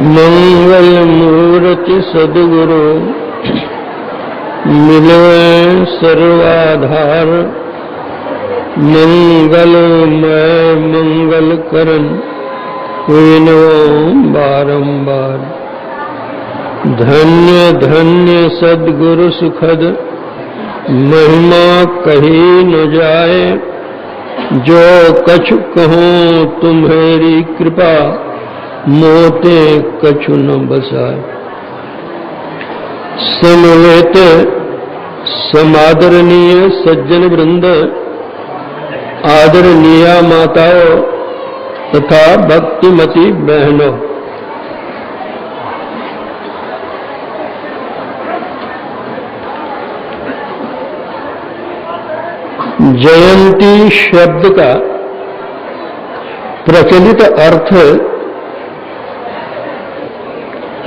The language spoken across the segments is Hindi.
मंगल मूर्ति सद्गुरु मिलवे सर्वाधार। मंगलमय मंगल करन हुइनो बारंबार। धन्य धन्य सद्गुरु सुखद महिमा कही न जाए। जो कछु कहूँ तुम्हारी कृपा मोते कछु न बसाए। समवेत समादरणीय सज्जन वृंद, आदरणीय माताओं तथा भक्तिमती बहनों, जयंती शब्द का प्रचलित अर्थ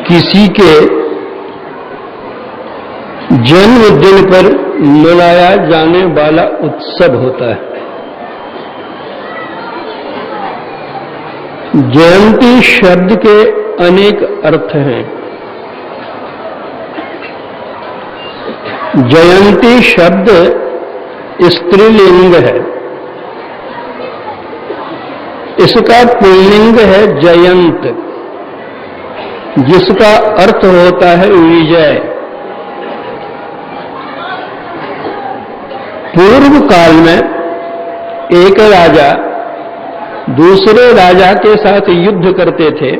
किसी के जन्मदिन पर मनाया जाने वाला उत्सव होता है। जयंती शब्द के अनेक अर्थ हैं। जयंती शब्द स्त्रीलिंग है। इसका पुल्लिंग है जयंत, जिसका अर्थ होता है विजय। पूर्व काल में एक राजा दूसरे राजा के साथ युद्ध करते थे।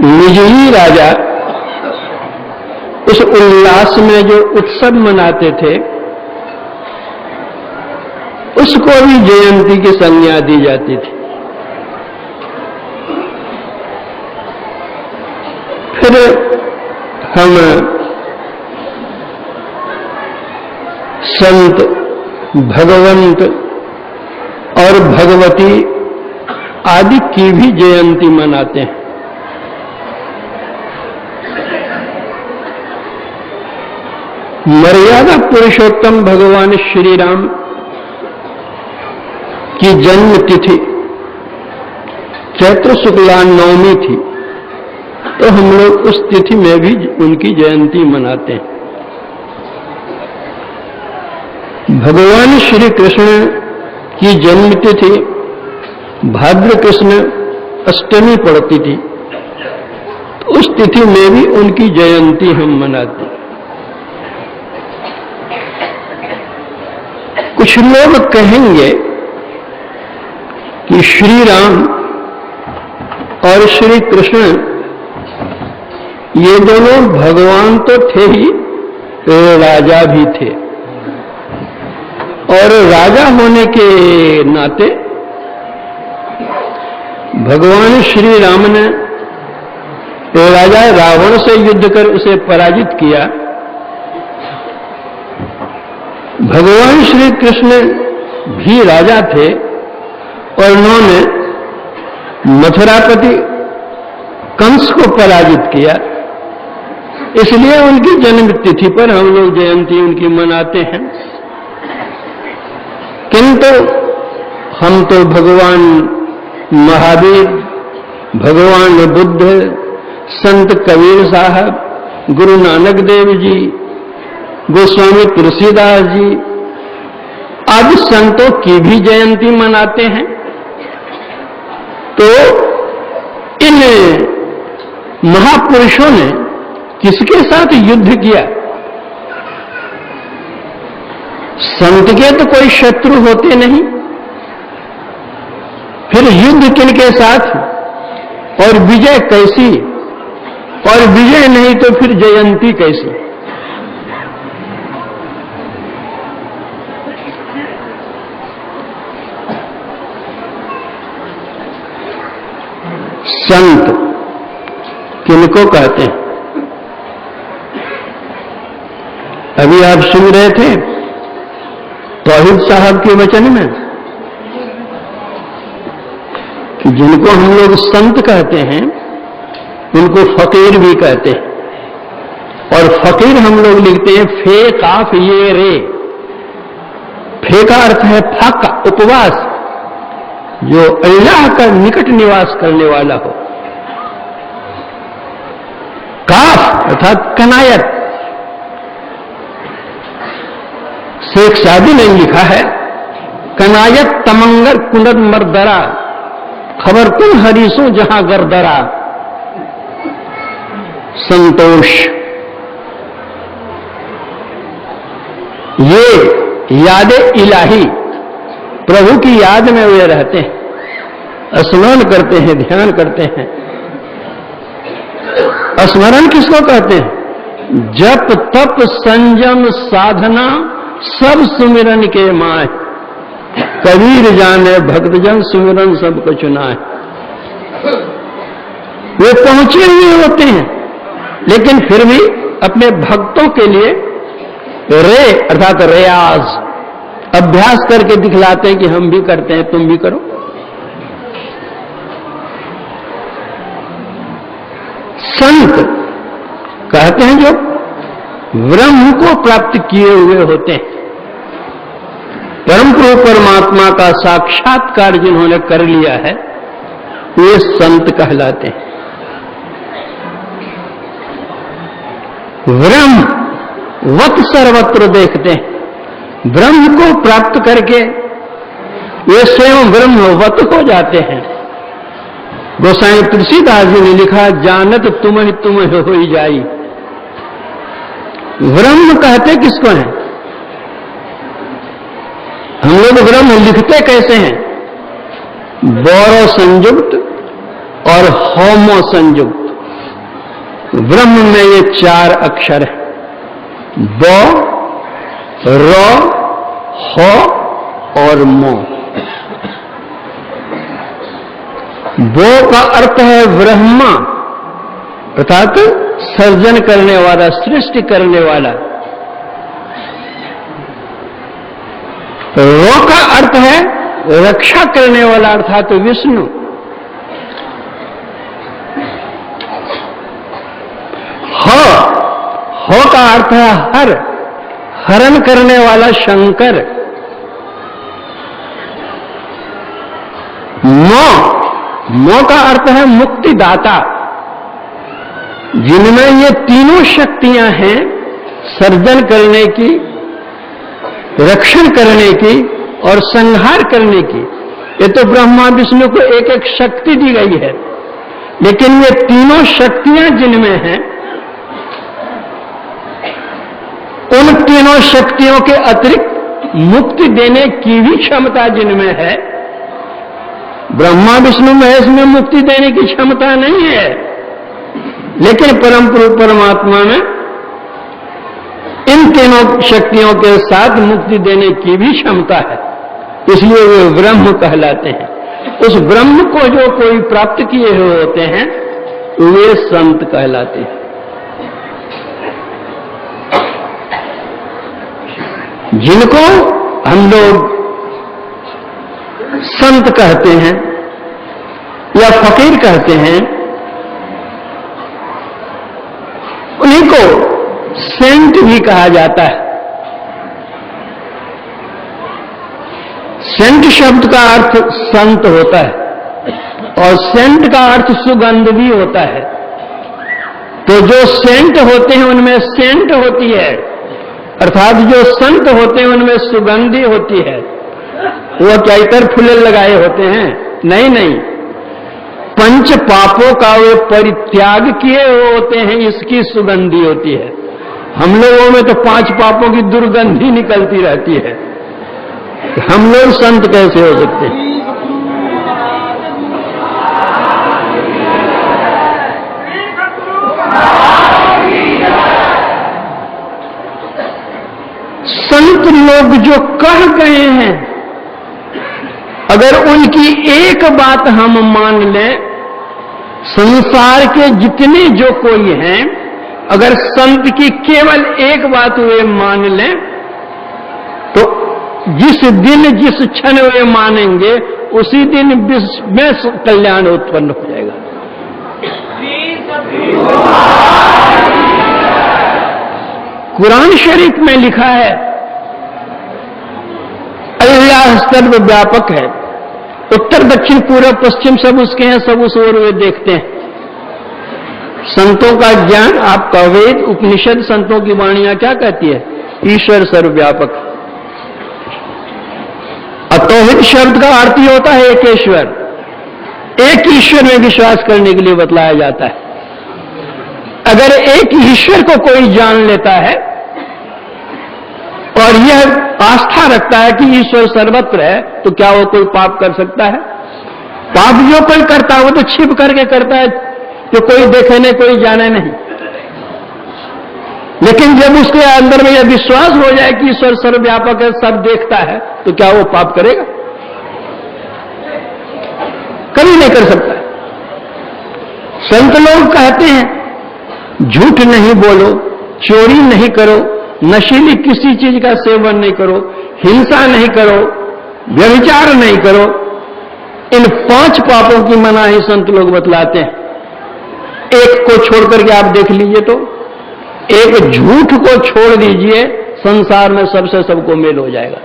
विजयी राजा उस उल्लास में जो उत्सव मनाते थे, उसको भी जयंती की संज्ञा दी जाती थी। फिर हम संत, भगवंत और भगवती आदि की भी जयंती मनाते हैं। मर्यादा पुरुषोत्तम भगवान श्री राम की जन्म तिथि चैत्र शुक्ला नवमी थी, तो हम लोग उस तिथि में भी उनकी जयंती मनाते हैं। भगवान श्री कृष्ण की जन्म तिथि भाद्र कृष्ण अष्टमी पड़ती थी, तो उस तिथि में भी उनकी जयंती हम मनाते हैं। कुछ लोग कहेंगे कि श्री राम और श्री कृष्ण ये दोनों भगवान तो थे ही, राजा भी थे, और राजा होने के नाते भगवान श्री राम ने राजा रावण से युद्ध कर उसे पराजित किया। भगवान श्री कृष्ण भी राजा थे और उन्होंने मथुरापति कंस को पराजित किया। इसलिए उनकी जन्म तिथि पर हम लोग जयंती उनकी मनाते हैं। किंतु हम तो भगवान महावीर, भगवान बुद्ध, संत कबीर साहब, गुरु नानक देव जी, गोस्वामी तुलसीदास जी आदि संतों की भी जयंती मनाते हैं। तो इन महापुरुषों ने किसके साथ युद्ध किया? संत के तो कोई शत्रु होते नहीं, फिर युद्ध किनके साथ और विजय कैसी? और विजय नहीं तो फिर जयंती कैसी? संत किनको कहते हैं? अभी आप सुन रहे थे तौहीद साहब के वचन में कि जिनको हम लोग संत कहते हैं उनको फकीर भी कहते हैं। और फकीर हम लोग लिखते हैं फे काफ ये रे। फे का अर्थ है फाका, उपवास, जो अल्लाह का निकट निवास करने वाला हो। अर्थात कनायत। शेख सादी ने लिखा है, कनायत तमंगर कुंडद मरदरा, खबर कुन हरीसों जहां गरदरा। संतोष, ये याद इलाही, प्रभु की याद में वे रहते हैं, स्मरण करते हैं, ध्यान करते हैं। स्मरण किसको कहते हैं? जप तप संयम साधना सब सुमिरन के माय, कबीर जाने भक्तजन सुमिरन सबको चुनाए। वे पहुंचे हुए होते हैं, लेकिन फिर भी अपने भक्तों के लिए रे अर्थात रियाज, अभ्यास करके दिखलाते हैं कि हम भी करते हैं, तुम भी करो। संत कहते हैं जो ब्रह्म को प्राप्त किए हुए होते हैं, परम प्रभु परमात्मा का साक्षात्कार जिन्होंने कर लिया है, वे संत कहलाते हैं। ब्रह्म वत सर्वत्र देखते हैं, ब्रह्म को प्राप्त करके वे स्वयं ब्रह्मवत हो जाते हैं। गोसाई तुलसीदास जी ने लिखा, जानत तुम हो ही जाई। ब्रह्म कहते किसको हैं? हम लोग ब्रह्म लिखते कैसे हैं? बौरो संयुक्त और होमो संयुक्त। ब्रह्म में ये 4 अक्षर है, ब, र, हो और मो। बो का अर्थ है ब्रह्मा, अर्थात सर्जन करने वाला, सृष्टि करने वाला। रो का अर्थ है रक्षा करने वाला, अर्थात विष्णु। हो का अर्थ है हर, हरण करने वाला शंकर। मो का अर्थ है मुक्तिदाता। जिनमें ये तीनों शक्तियां हैं, सर्जन करने की, रक्षण करने की और संहार करने की। ये तो ब्रह्मा विष्णु को एक एक शक्ति दी गई है, लेकिन ये तीनों शक्तियां जिनमें हैं, उन तीनों शक्तियों के अतिरिक्त मुक्ति देने की भी क्षमता जिनमें है। ब्रह्मा विष्णु महेश में मुक्ति देने की क्षमता नहीं है, लेकिन परम प्रभु परमात्मा में इन तीनों शक्तियों के साथ मुक्ति देने की भी क्षमता है, इसलिए वे ब्रह्म कहलाते हैं। उस ब्रह्म को जो कोई प्राप्त किए हुए होते हैं, वे संत कहलाते हैं। जिनको हम लोग संत कहते हैं या फकीर कहते हैं, उन्हीं को सेंट भी कहा जाता है। सेंट शब्द का अर्थ संत होता है और सेंट का अर्थ सुगंध भी होता है। तो जो सेंट होते हैं उनमें सेंट होती है, अर्थात जो संत होते हैं उनमें सुगंधी होती है। वो क्या इतर फूले लगाए होते हैं? नहीं, पंच पापों का वे परित्याग किए हुए होते हैं, इसकी सुगंधी होती है। हम लोगों में तो 5 पापों की दुर्गंधी निकलती रहती है, हम लोग संत कैसे हो सकते हैं? संत लोग जो कह गए हैं, अगर उनकी एक बात हम मान लें, संसार के जितने जो कोई हैं, अगर संत की केवल एक बात वे मान लें, तो जिस दिन जिस क्षण वे मानेंगे, उसी दिन विश्व में कल्याण उत्पन्न हो जाएगा। कुरान शरीफ में लिखा है, अल्लाह सर्वव्यापक है, उत्तर दक्षिण पूर्व पश्चिम सब उसके हैं, सब उस ओर वे देखते हैं। संतों का ज्ञान, आपका वेद उपनिषद संतों की वाणियां क्या कहती है? ईश्वर सर्वव्यापक। अतोहित शब्द का अर्थ ही होता है एक ईश्वर। एक ईश्वर में विश्वास करने के लिए बतलाया जाता है। अगर एक ईश्वर को कोई जान लेता है और यह आस्था रखता है कि ईश्वर सर्वत्र है, तो क्या वो कोई पाप कर सकता है? पाप जो कोई करता है वो तो छिप करके करता है, जो कोई देखे नहीं, कोई जाने नहीं। लेकिन जब उसके अंदर में यह विश्वास हो जाए कि ईश्वर सर्वव्यापक है, सब देखता है, तो क्या वो पाप करेगा? कभी नहीं कर सकता। संत लोग कहते हैं झूठ नहीं बोलो, चोरी नहीं करो, नशीली किसी चीज का सेवन नहीं करो, हिंसा नहीं करो, व्यभिचार नहीं करो। इन 5 पापों की मनाही संत लोग बतलाते हैं। एक को छोड़ करके आप देख लीजिए, तो एक झूठ को छोड़ दीजिए, संसार में सबसे सबको मेल हो जाएगा।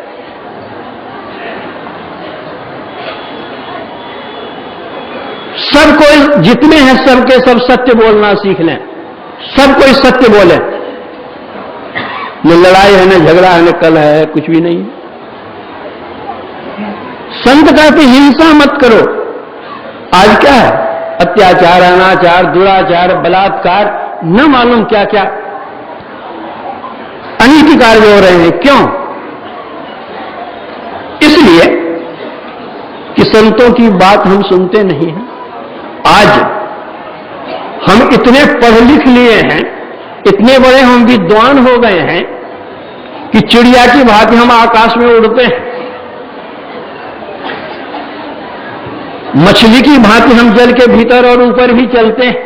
सब कोई जितने हैं सबके सब सत्य बोलना सीख लें। सब कोई सत्य बोले। न लड़ाई है, न झगड़ा है, न कलह है, कुछ भी नहीं। संत कहते हिंसा मत करो। आज क्या है? अत्याचार, अनाचार, दुराचार, बलात्कार, न मालूम क्या क्या अनीति कार्य हो रहे हैं। क्यों? इसलिए कि संतों की बात हम सुनते नहीं हैं। आज हम इतने पढ़ लिख लिए हैं, इतने बड़े हम विद्वान हो गए हैं कि चिड़िया की भांति हम आकाश में उड़ते हैं, मछली की भांति हम जल के भीतर और ऊपर भी चलते हैं।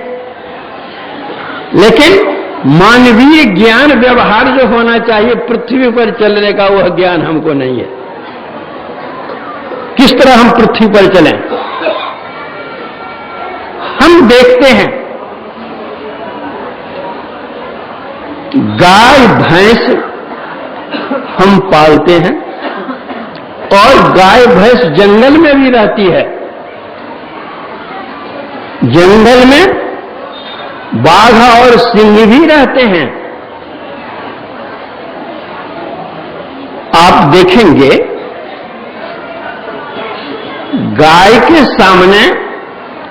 लेकिन मानवीय ज्ञान, व्यवहार जो होना चाहिए पृथ्वी पर चलने ka, वह ज्ञान हमको नहीं है। किस तरह हम पृथ्वी पर चलें? हम देखते हैं गाय भैंस हम पालते हैं, और गाय भैंस जंगल में भी रहती है। जंगल में बाघ और सिंह भी रहते हैं। आप देखेंगे गाय के सामने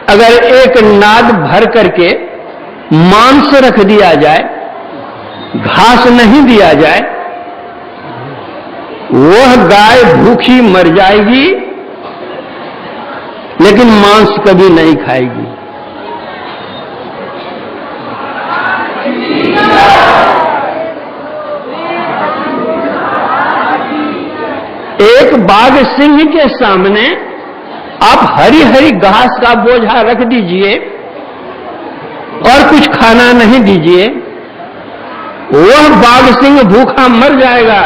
अगर एक नाद भर करके मांस रख दिया जाए, घास नहीं दिया जाए, वह गाय भूखी मर जाएगी, लेकिन मांस कभी नहीं खाएगी। एक बाघ सिंह के सामने आप हरी हरी घास का बोझा रख दीजिए और कुछ खाना नहीं दीजिए, वह बाघ सिंह भूखा मर जाएगा,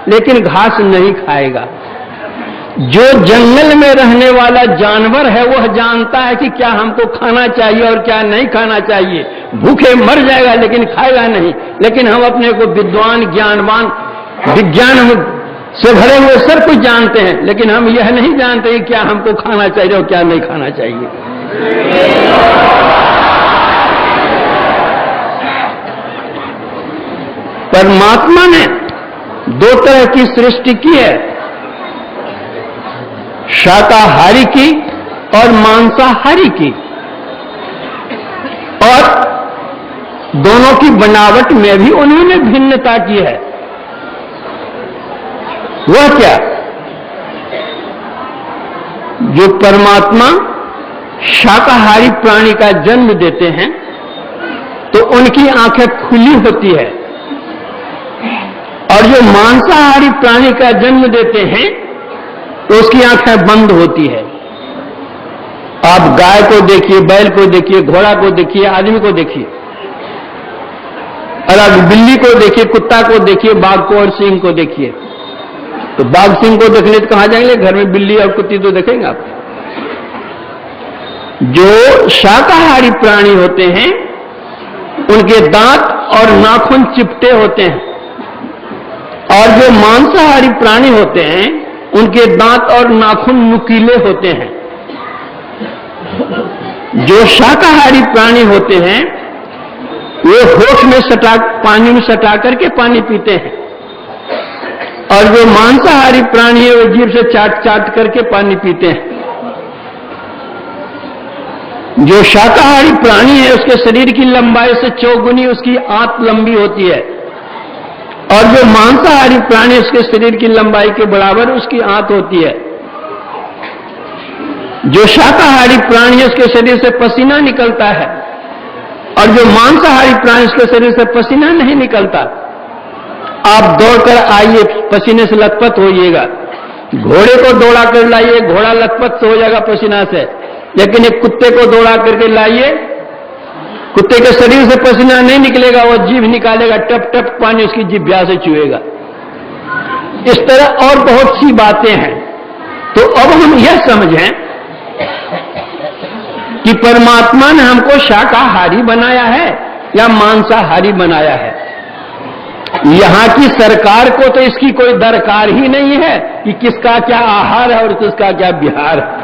लेकिन घास नहीं खाएगा। जो जंगल में रहने वाला जानवर है वह जानता है कि क्या हमको खाना चाहिए और क्या नहीं खाना चाहिए। भूखे मर जाएगा लेकिन खाएगा नहीं। लेकिन हम अपने को विद्वान, ज्ञानवान, विज्ञान से भरे हुए सब कुछ जानते हैं, लेकिन हम यह नहीं जानते कि क्या हमको खाना चाहिए और क्या नहीं खाना चाहिए। परमात्मा ने 2 तरह की सृष्टि की है, शाकाहारी की और मांसाहारी की, और दोनों की बनावट में भी उन्होंने भिन्नता की है। वह क्या? जो परमात्मा शाकाहारी प्राणी का जन्म देते हैं तो उनकी आंखें खुली होती है, और जो मांसाहारी प्राणी का जन्म देते हैं तो उसकी आंखें बंद होती है। आप गाय को देखिए, बैल को देखिए, घोड़ा को देखिए, आदमी को देखिए, और आप बिल्ली को देखिए, कुत्ता को देखिए, बाघ को और सिंह को देखिए। तो बाघ सिंह को देखने तो कहां जाएंगे? घर में बिल्ली और कुत्ती तो देखेंगे आप। जो शाकाहारी प्राणी होते हैं उनके दांत और नाखून चिपटे होते हैं, और जो मांसाहारी प्राणी होते हैं उनके दांत और नाखून नुकीले होते हैं। जो शाकाहारी प्राणी होते हैं ये होठ में सटा, पानी में सटा करके पानी पीते हैं, और जो मांसाहारी प्राणी है वो जीभ से चाट चाट करके पानी पीते हैं। जो शाकाहारी प्राणी है उसके शरीर की लंबाई से चौगुनी उसकी आंत लंबी होती है, और जो मांसाहारी प्राणी उसके शरीर की लंबाई के बराबर उसकी आंत होती है। जो शाकाहारी प्राणी है उसके शरीर से पसीना निकलता है, और जो मांसाहारी प्राणी उसके शरीर से पसीना नहीं निकलता। आप दौड़कर आइए, पसीने से लथपथ होइएगा। घोड़े को दौड़ा कर लाइए, घोड़ा लथपथ हो जाएगा पसीना से, लेकिन एक कुत्ते को दौड़ा करके लाइए, कुत्ते के शरीर से पसीना नहीं निकलेगा, वो जीभ निकालेगा, टप टप पानी उसकी जिह्वा से चुएगा। इस तरह और बहुत सी बातें हैं। तो अब हम यह समझें कि परमात्मा ने हमको शाकाहारी बनाया है या मांसाहारी बनाया है। यहां की सरकार को तो इसकी कोई दरकार ही नहीं है कि किसका क्या आहार है और किसका क्या विहार है।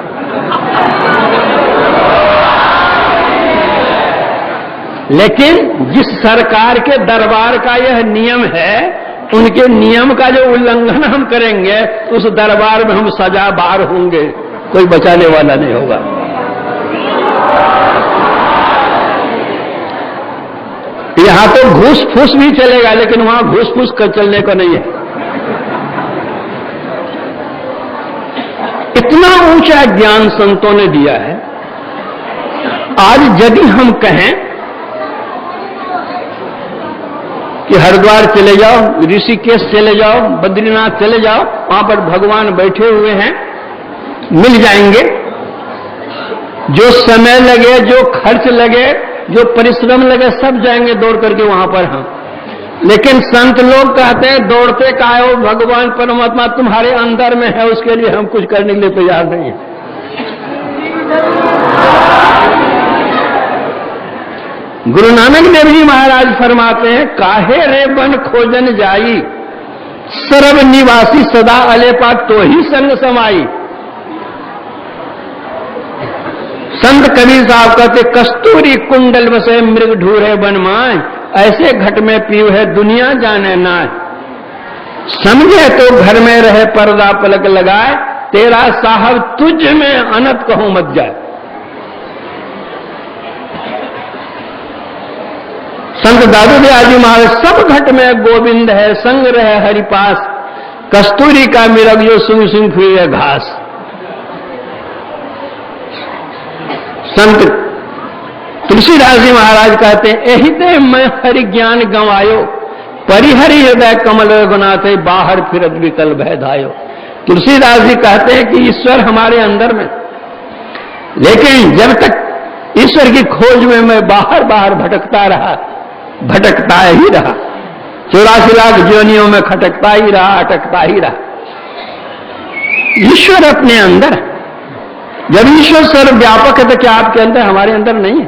लेकिन जिस सरकार के दरबार का यह नियम है, उनके नियम का जो उल्लंघन हम करेंगे उस दरबार में हम सजाबार होंगे, कोई बचाने वाला नहीं होगा। यहां तो घूस फूस भी चलेगा, लेकिन वहां घूस फूस कर चलने को नहीं है। इतना ऊंचा ज्ञान संतों ने दिया है। आज यदि हम कहें कि हरिद्वार चले जाओ, ऋषिकेश चले जाओ, बद्रीनाथ चले जाओ, वहां पर भगवान बैठे हुए हैं, मिल जाएंगे। जो समय लगे, जो खर्च लगे, जो परिश्रम लगे, सब जाएंगे दौड़ करके वहां पर हम। लेकिन संत लोग कहते हैं दौड़ते का हो, भगवान परमात्मा तुम्हारे अंदर में है, उसके लिए हम कुछ करने के लिए तैयार नहीं है। गुरु नानक देव जी महाराज फरमाते हैं, काहे रे बन खोजन जाई, सर्व निवासी सदा अलेपा तो ही संग समाई। संत कबीर साहब कहते, कस्तूरी कुंडल बसे मृग ढूंढे बन माय, ऐसे घट में पीव है दुनिया जाने नाय। समझे तो घर में रहे पर्दा पलक लगाए, तेरा साहब तुझ में अनत कहूं मत जाए। संत दादू दयाल जी महाराज, सब घट में गोविंद है, संग रहे हरि पास, कस्तूरी का मिरग जो सुन सुन फिरे घास। संत तुलसीदास जी महाराज कहते हैं, एहिते मैं हरि ज्ञान गंवायो, परिहरि हृदय कमल रघुनाथ, बाहर फिरत विकल भय धायो। तुलसीदास जी कहते हैं कि ईश्वर हमारे अंदर में, लेकिन जब तक ईश्वर की खोज में मैं बाहर बाहर भटकता रहा, भटकता ही रहा, 84 लाख ज्योनियों में खटकता ही रहा, अटकता ही रहा। ईश्वर अपने अंदर, जब ईश्वर सर्वव्यापक है तो क्या आपके अंदर, हमारे अंदर नहीं है?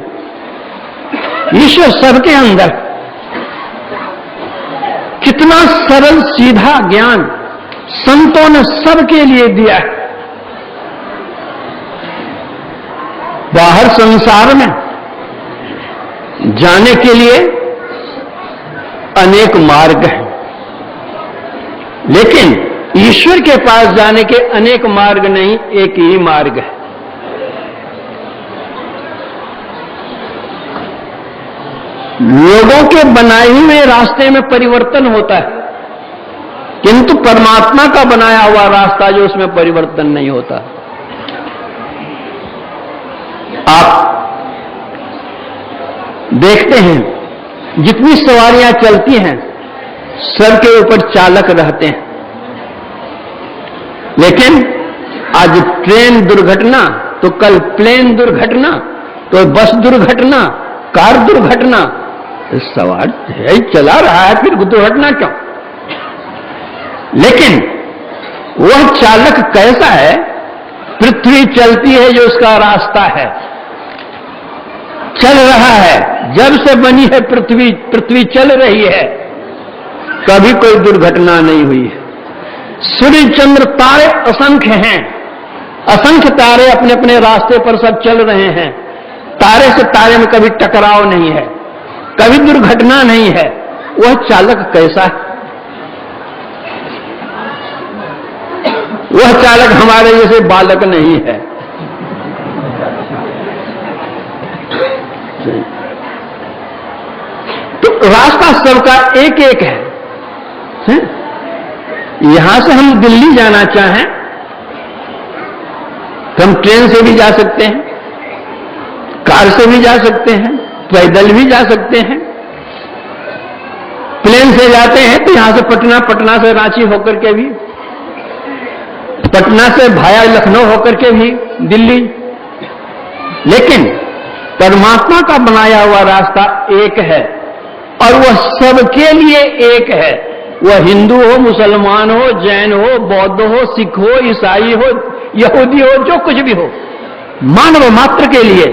ईश्वर सबके अंदर। कितना सरल सीधा ज्ञान संतों ने सबके लिए दिया है। बाहर संसार में जाने के लिए अनेक मार्ग हैं, लेकिन ईश्वर के पास जाने के अनेक मार्ग नहीं, एक ही मार्ग है। लोगों के बनाए हुए रास्ते में परिवर्तन होता है, किंतु परमात्मा का बनाया हुआ रास्ता जो, उसमें परिवर्तन नहीं होता। आप देखते हैं जितनी सवारियां चलती हैं सबके ऊपर चालक रहते हैं, लेकिन आज ट्रेन दुर्घटना तो कल प्लेन दुर्घटना, तो बस दुर्घटना, कार दुर्घटना। सवार है चला रहा है, फिर दुर्घटना क्यों? लेकिन वह चालक कैसा है? पृथ्वी चलती है जो उसका रास्ता है, चल रहा है, जब से बनी है पृथ्वी, पृथ्वी चल रही है, कभी कोई दुर्घटना नहीं हुई है। सूर्य चंद्र तारे असंख्य हैं, असंख्य तारे अपने अपने रास्ते पर सब चल रहे हैं, तारे से तारे में कभी टकराव नहीं है, कभी दुर्घटना नहीं है, वह चालक कैसा है? वह चालक हमारे जैसे बालक नहीं है। तो रास्ता सबका एक एक है। यहां से हम दिल्ली जाना चाहें तो हम ट्रेन से भी जा सकते हैं, कार से भी जा सकते हैं, पैदल भी जा सकते हैं। प्लेन से जाते हैं तो यहां से पटना, पटना से रांची होकर के भी, पटना से भाया लखनऊ होकर के भी दिल्ली। लेकिन परमात्मा का बनाया हुआ रास्ता एक है और वह सबके लिए एक है। वह हिंदू हो, मुसलमान हो, जैन हो, बौद्ध हो, सिख हो, ईसाई हो, यहूदी हो, जो कुछ भी हो, मानव मात्र के लिए,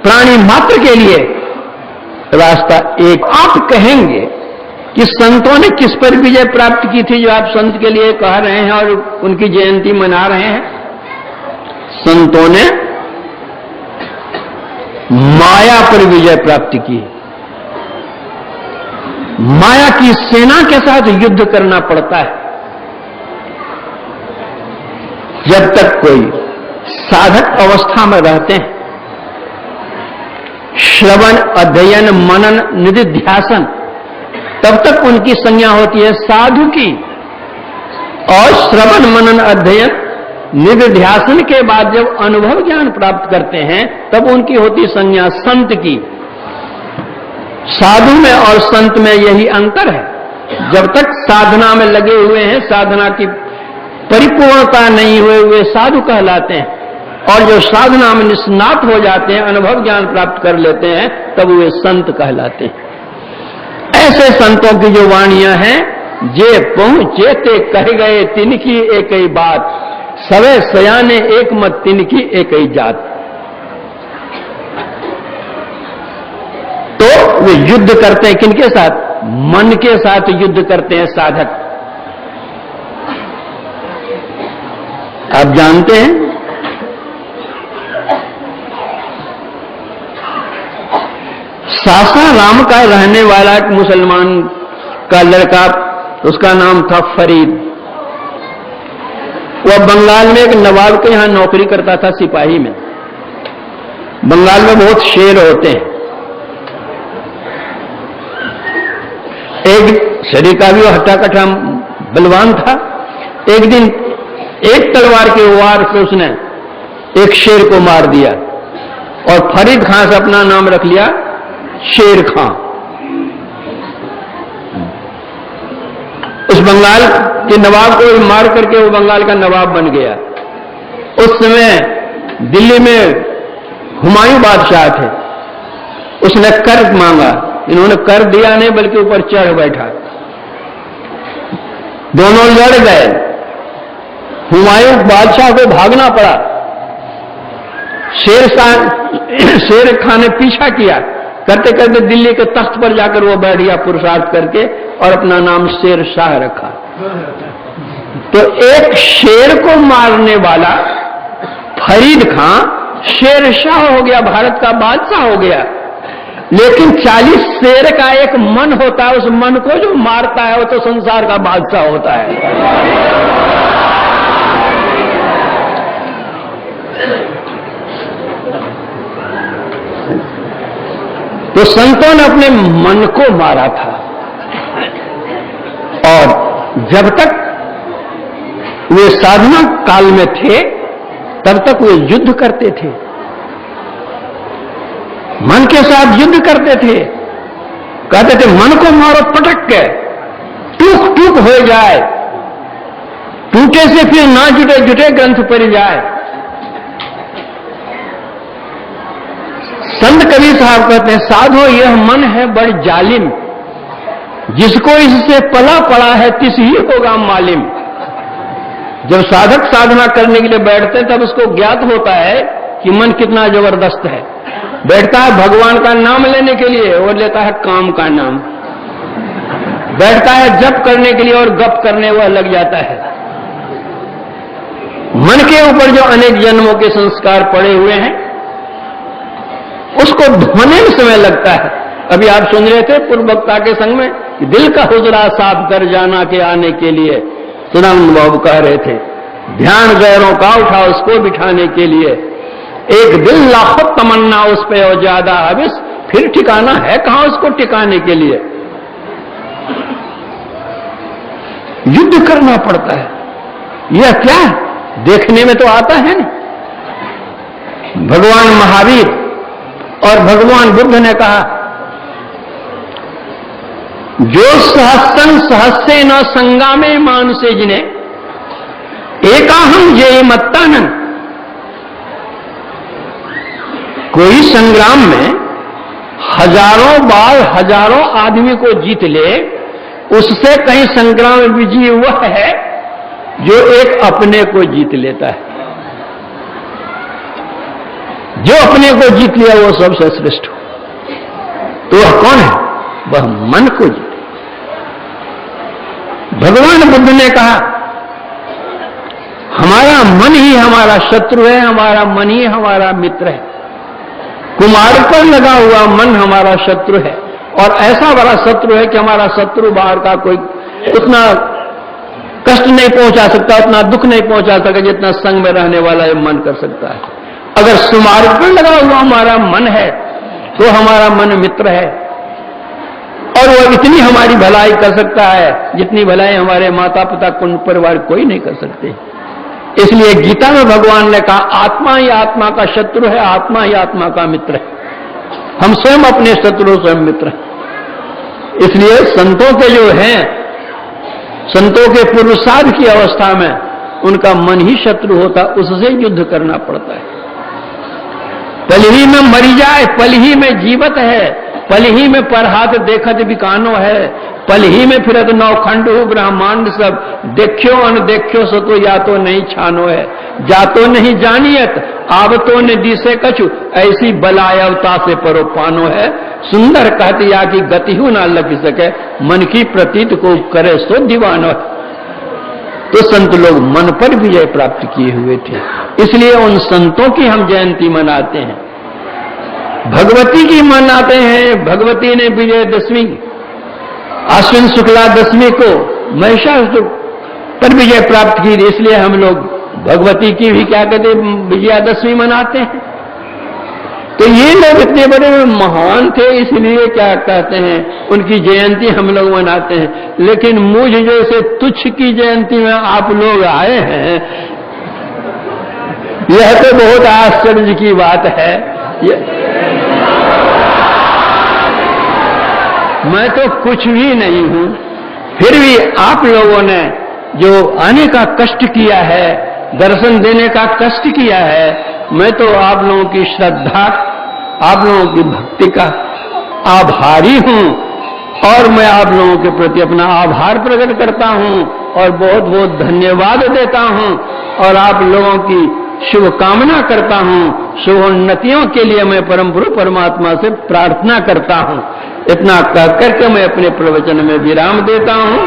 प्राणी मात्र के लिए रास्ता एक। आप कहेंगे कि संतों ने किस पर विजय प्राप्त की थी जो आप संत के लिए कह रहे हैं और उनकी जयंती मना रहे हैं? संतों ने माया पर विजय प्राप्त की। माया की सेना के साथ युद्ध करना पड़ता है। जब तक कोई साधक अवस्था में रहते हैं, श्रवण, अध्ययन, मनन, निधिध्यासन, तब तक उनकी संज्ञा होती है साधु की। और श्रवण, मनन, अध्ययन, निधिध्यासन के बाद जब अनुभव ज्ञान प्राप्त करते हैं तब उनकी होती संज्ञा संत की। साधु में और संत में यही अंतर है। जब तक साधना में लगे हुए हैं, साधना की परिपूर्णता नहीं हुए हुए साधु कहलाते हैं। और जो साधना में निष्णात हो जाते हैं, अनुभव ज्ञान प्राप्त कर लेते हैं, तब वे संत कहलाते हैं। ऐसे संतों की जो वाणियां हैं, जे पहुंचे ते कह गए तिनकी एक ही बात, सवे सयाने एक मत तिनकी एक ही जात। तो वे युद्ध करते हैं किनके साथ? मन के साथ युद्ध करते हैं साधक। आप जानते हैं सासाराम का रहने वाला एक मुसलमान का लड़का, उसका नाम था फरीद। वह बंगाल में एक नवाब के यहां नौकरी करता था, सिपाही में। बंगाल में बहुत शेर होते हैं। एक शरीर का भी हट्टा कट्टा बलवान था। एक दिन एक तलवार के वार से उसने एक शेर को मार दिया और फरीद खां से अपना नाम रख लिया शेर खां। उस बंगाल के नवाब को मार करके वो बंगाल का नवाब बन गया। उस समय दिल्ली में हुमायूं बादशाह थे। उसने कर मांगा, इन्होंने कर दिया नहीं बल्कि ऊपर चढ़ बैठा। दोनों लड़ गए। हुमायूं बादशाह को भागना पड़ा। शेर खां ने पीछा किया। करते करते दिल्ली के तख्त पर जाकर वो बैठ गया पुरुषार्थ करके और अपना नाम शेर शाह रखा। तो एक शेर को मारने वाला फरीद खां शेर शाह हो गया, भारत का बादशाह हो गया। लेकिन 40 शेर का एक मन होता है, उस मन को जो मारता है वो तो संसार का बादशाह होता है। तो संतों ने अपने मन को मारा था और जब तक वे साधना काल में थे तब तक वे युद्ध करते थे, मन के साथ युद्ध करते थे। कहते थे मन को मारो पटक के, टूक टूक हो जाए, टूटे से फिर ना जुटे, जुटे ग्रंथ पर जाए। संत कबीर साहब कहते हैं, साधो यह मन है बड़ जालिम, जिसको इससे पला पड़ा है तिस ही होगा मालिम। जब साधक साधना करने के लिए बैठते हैं तब उसको ज्ञात होता है कि मन कितना जबरदस्त है। बैठता है भगवान का नाम लेने के लिए और लेता है काम का नाम। बैठता है जप करने के लिए और गप करने वह लग जाता है। मन के ऊपर जो अनेक जन्मों के संस्कार पड़े हुए हैं उसको धोने में समय लगता है। अभी आप सुन रहे थे पूर्व वक्ता के संग में कि दिल का हुजरा साफ कर जाना के आने के लिए सदानंद बाबू कह रहे थे, ध्यान गैरों का उठा उसको बिठाने के लिए, एक दिल लाखों तमन्ना उस पे और ज्यादा हविस, फिर ठिकाना है कहां उसको टिकाने के लिए। युद्ध करना पड़ता है। यह क्या है? देखने में तो आता है ना। भगवान महावीर और भगवान बुद्ध ने कहा, जो सहस्रं सहस्रे न संगामे मानुषे जिने एकाहम जय मत्तानन। कोई संग्राम में हजारों बार हजारों आदमी को जीत ले, उससे कहीं संग्राम विजयी वह है जो एक अपने को जीत लेता है। जो अपने को जीत लिया वो सबसे श्रेष्ठ हो। तो वह कौन है? वह मन को जीते। भगवान बुद्ध ने कहा, हमारा मन ही हमारा शत्रु है, हमारा मन ही हमारा मित्र है। कुमार पर लगा हुआ मन हमारा शत्रु है, और ऐसा बड़ा शत्रु है कि हमारा शत्रु बाहर का कोई उतना कष्ट नहीं पहुंचा सकता, उतना दुख नहीं पहुंचा सकता जितना संग में रहने वाला ये मन कर सकता है। अगर सुमार्ग पर लगा हुआ हमारा मन है तो हमारा मन मित्र है, और वो इतनी हमारी भलाई कर सकता है जितनी भलाई हमारे माता पिता कुंड परिवार कोई नहीं कर सकते। इसलिए गीता में भगवान ने कहा, आत्मा ही आत्मा का शत्रु है, आत्मा ही आत्मा का मित्र है। हम स्वयं अपने शत्रु स्वयं मित्र हैं। इसलिए संतों के जो हैं, संतों के पुरुषार्थ की अवस्था में उनका मन ही शत्रु होता, उससे युद्ध करना पड़ता है। पल ही में मरी जाए, पल ही में जीवत है, पल ही में पर हाथ देखत बिकानो है, पल ही में फिरत नौखंड हो ब्रह्मांड सब, देखो अनदेखो सो तो या तो नहीं छानो है, जा तो नहीं जानियत आब तो ने दिसे कछु, ऐसी बलायवता से परो पानो है। सुंदर कहती या कि गति हूं ना लग सके, मन की प्रतीत को करे सो दीवानो है। तो संत लोग मन पर विजय प्राप्त किए हुए थे, इसलिए उन संतों की हम जयंती मनाते हैं। भगवती की मनाते हैं। भगवती ने विजयदशमी आश्विन शुक्ला दशमी को महिषासुर पर विजय प्राप्त की, इसलिए हम लोग भगवती की भी क्या कहते हैं, विजयादशमी मनाते हैं। तो ये लोग इतने बड़े महान थे, इसलिए क्या कहते हैं उनकी जयंती हम लोग मनाते हैं। लेकिन मुझ जैसे तुच्छ की जयंती में आप लोग आए हैं, यह तो बहुत आश्चर्य की बात है। मैं तो कुछ भी नहीं हूं, फिर भी आप लोगों ने जो आने का कष्ट किया है, दर्शन देने का कष्ट किया है, मैं तो आप लोगों की श्रद्धा, आप लोगों की भक्ति का आभारी हूं, और मैं आप लोगों के प्रति अपना आभार प्रकट करता हूं और बहुत बहुत धन्यवाद देता हूं, और आप लोगों की शुभकामना करता हूं। शुभोन्नतियों के लिए मैं परम गुरु परमात्मा से प्रार्थना करता हूं। इतना कह करके मैं अपने प्रवचन में विराम देता हूं।